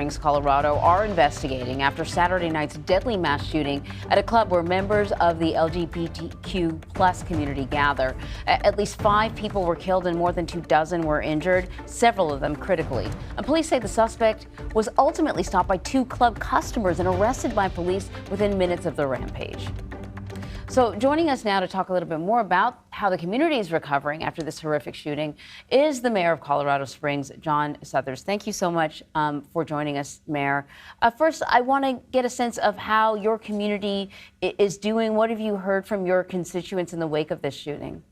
Springs, Colorado, are investigating after Saturday night's deadly mass shooting at a club where members of the LGBTQ plus community gather. At least 5 people were killed and more than 24 were injured, several of them critically. And police say the suspect was ultimately stopped by 2 club customers and arrested by police within minutes of the rampage. So joining us now to talk a little bit more about how the community is recovering after this horrific shooting is the mayor of Colorado Springs, John Suthers. Thank you so much for joining us, Mayor. First, I want to get a sense of how your community is doing. What have you heard from your constituents in the wake of this shooting?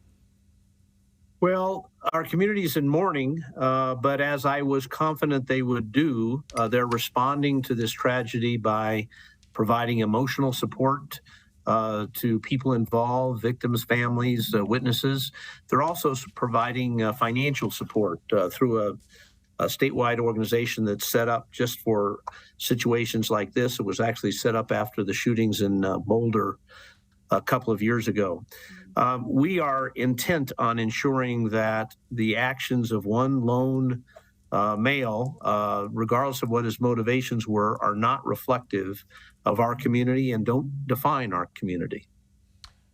Well, our community is in mourning, but as I was confident they would do, they're responding to this tragedy by providing emotional support to people involved, victims, families, witnesses. They're also providing financial support through a statewide organization that's set up just for situations like this. It was actually set up after the shootings in Boulder a couple of years ago. We are intent on ensuring that the actions of one lone male, regardless of what his motivations were, are not reflective of our community and don't define our community.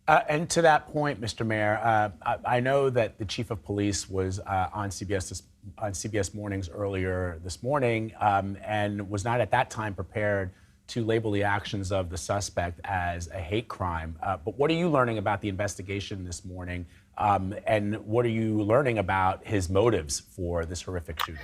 And to that point, Mr. Mayor, I know that the chief of police was on CBS Mornings earlier this morning and was not at that time prepared to label the actions of the suspect as a hate crime. But what are you learning about the investigation this morning? And what are you learning about his motives for this horrific shooting?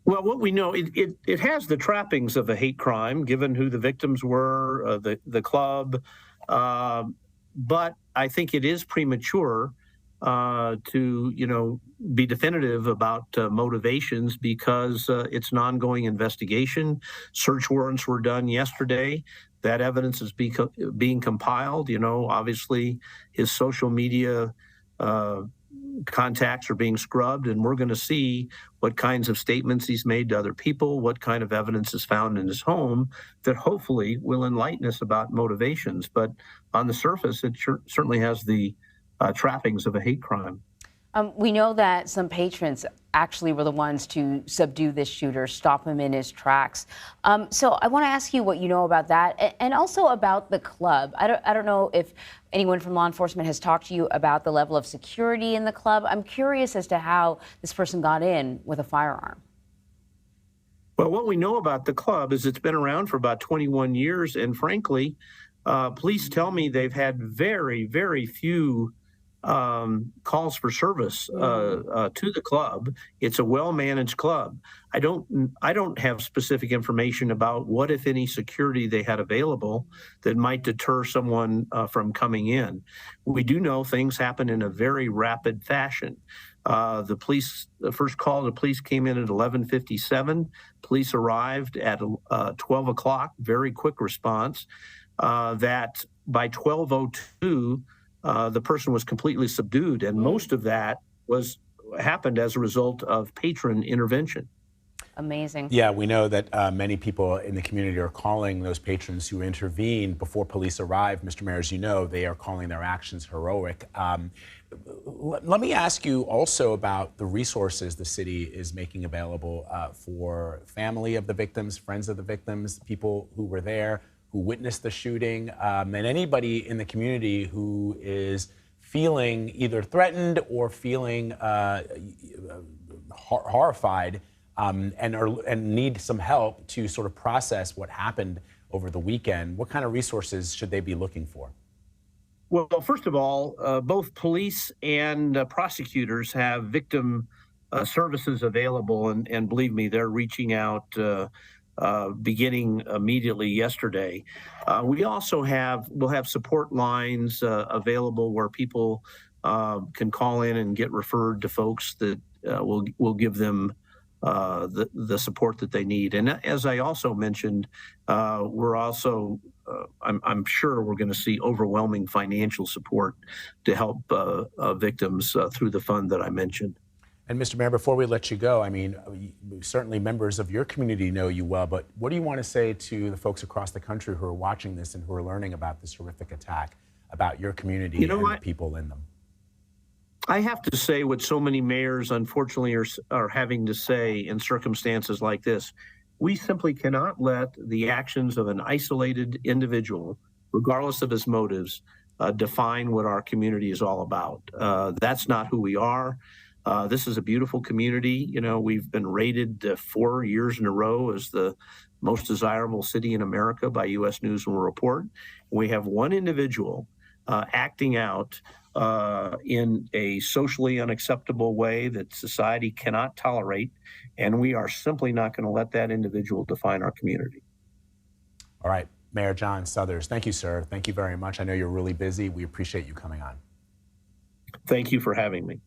Well, what we know, it has the trappings of a hate crime, given who the victims were, the club. But I think it is premature to, be definitive about motivations because it's an ongoing investigation. Search warrants were done yesterday. That evidence is being compiled. Obviously, his social media contacts are being scrubbed, and we're going to see what kinds of statements he's made to other people, what kind of evidence is found in his home that hopefully will enlighten us about motivations. But on the surface, it certainly has the trappings of a hate crime. We know that some patrons actually were the ones to subdue this shooter, stop him in his tracks. So I want to ask you what you know about that and also about the club. I don't know if anyone from law enforcement has talked to you about the level of security in the club. I'm curious as to how this person got in with a firearm. Well, what we know about the club is it's been around for about 21 years. And frankly, police tell me they've had very, very few calls for service to the club. It's a well-managed club. I don't have specific information about what, if any, security they had available that might deter someone from coming in. We do know things happen in a very rapid fashion. The first call to police came in at 11:57. Police arrived at 12 o'clock. Very quick response. That by 12:02. The person was completely subdued, and most of that happened as a result of patron intervention. Amazing. Yeah, we know that many people in the community are calling those patrons who intervened before police arrived. Mr. Mayor, as you know, they are calling their actions heroic. Let me ask you also about the resources the city is making available for family of the victims, friends of the victims, people who were there, who witnessed the shooting, and anybody in the community who is feeling either threatened or feeling horrified and need some help to sort of process what happened over the weekend. What kind of resources should they be looking for? Well, first of all, both police and prosecutors have victim services available, and believe me, they're reaching out beginning immediately yesterday. We also will have support lines available where people can call in and get referred to folks that will give them the support that they need. And as I also mentioned, we're also, I'm sure we're going to see overwhelming financial support to help victims through the fund that I mentioned. And Mr. Mayor, before we let you go, I mean, certainly members of your community know you well, but what do you want to say to the folks across the country who are watching this and who are learning about this horrific attack, about your community and the people in them? I have to say what so many mayors, unfortunately, are having to say in circumstances like this. We simply cannot let the actions of an isolated individual, regardless of his motives, define what our community is all about. That's not who we are. This is a beautiful community. You know, we've been rated 4 years in a row as the most desirable city in America by U.S. News and World Report. We have one individual acting out in a socially unacceptable way that society cannot tolerate, and we are simply not going to let that individual define our community. All right, Mayor John Suthers, thank you, sir. Thank you very much. I know you're really busy. We appreciate you coming on. Thank you for having me.